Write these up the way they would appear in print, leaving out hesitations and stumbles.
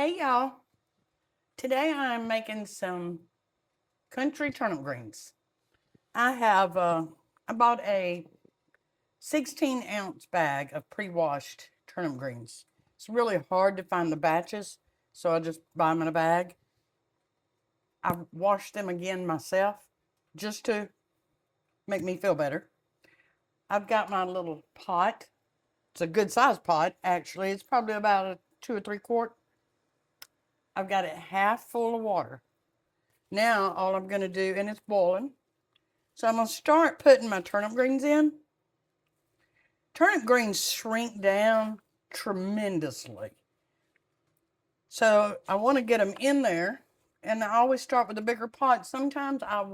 Hey y'all, today I'm making some country turnip greens. I bought a 16-ounce bag of pre-washed turnip greens. It's really hard to find the batches, so I just buy them in a bag. I washed them again myself just to make me feel better. I've got my little pot. It's a good sized pot, actually. It's probably about a 2 or 3 quart. I've got it half full of water. Now, all I'm going to do, and it's boiling, so I'm going to start putting my turnip greens in. Turnip greens shrink down tremendously. So I want to get them in there, and I always start with a bigger pot. Sometimes I'll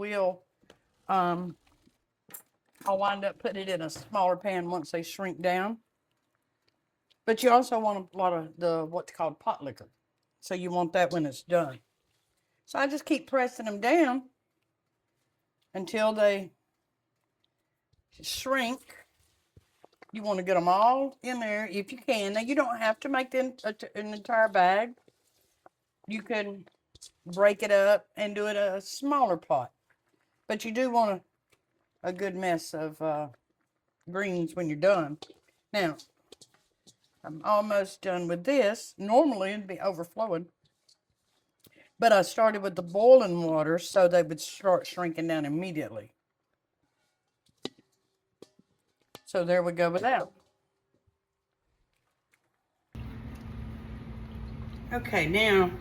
wind up putting it in a smaller pan once they shrink down. But you also want a lot of what's called pot liquor. So you want that when it's done. So I just keep pressing them down until they shrink. You want to get them all in there if you can. Now, you don't have to make an entire bag. You can break it up and do it a smaller pot. But you do want a good mess of greens when you're done. Now, I'm almost done with this. Normally, it'd be overflowing. But I started with the boiling water so they would start shrinking down immediately. So there we go with that. Okay, now,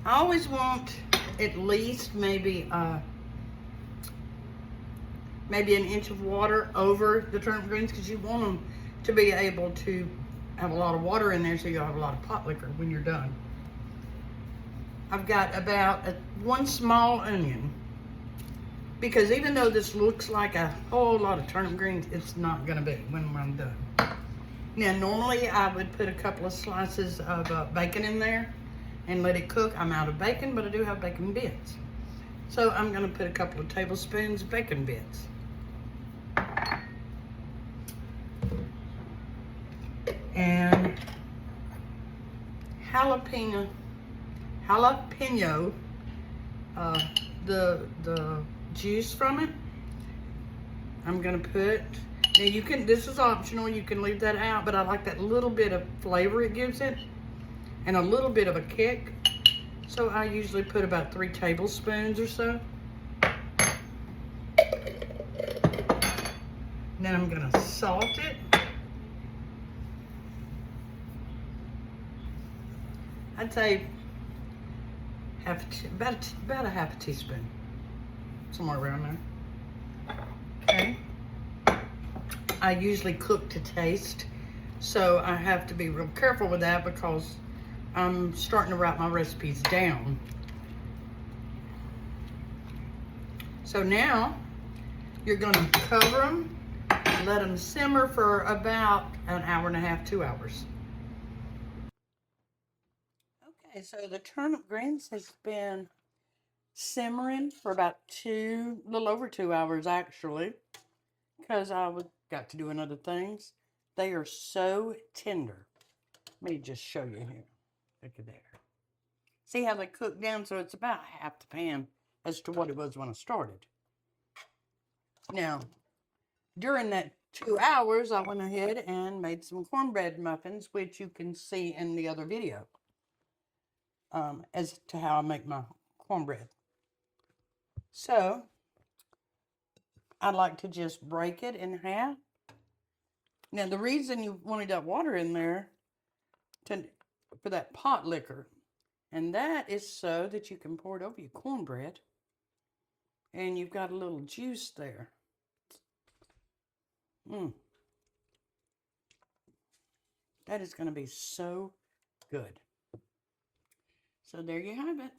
I always want at least maybe an inch of water over the turnip greens because you want them to be able to have a lot of water in there so you'll have a lot of pot liquor when you're done. I've got about one small onion because even though this looks like a whole lot of turnip greens, it's not going to be when I'm done. Now, normally I would put a couple of slices of bacon in there and let it cook. I'm out of bacon, but I do have bacon bits. So I'm going to put a couple of tablespoons of bacon bits. And jalapeno, the juice from it, I'm going to put. Now you can, this is optional, you can leave that out, but I like that little bit of flavor it gives it and a little bit of a kick. So I usually put about 3 tablespoons or so. Then I'm gonna salt it. I'd say about a half a teaspoon, somewhere around there. Okay. I usually cook to taste, so I have to be real careful with that because I'm starting to write my recipes down. So now you're going to cover them, let them simmer for about an hour and a half, 2 hours. Okay, so the turnip greens has been simmering for about a little over 2 hours actually, because got to doing other things. They are so tender. Let me just show you here. Look at there. See how they cook down? So it's about half the pan as to what it was when I started. Now, during that 2 hours, I went ahead and made some cornbread muffins, which you can see in the other video, as to how I make my cornbread. So, I like to just break it in half. Now, the reason you wanted that water in there for that pot liquor, and that is so that you can pour it over your cornbread, and you've got a little juice there. That is going to be so good. So there you have it.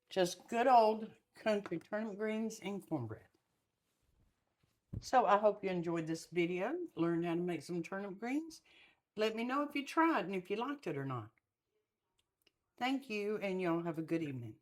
Just good old country turnip greens and cornbread. So I hope you enjoyed this video, learned how to make some turnip greens. Let me know if you tried and if you liked it or not. Thank you, and y'all have a good evening.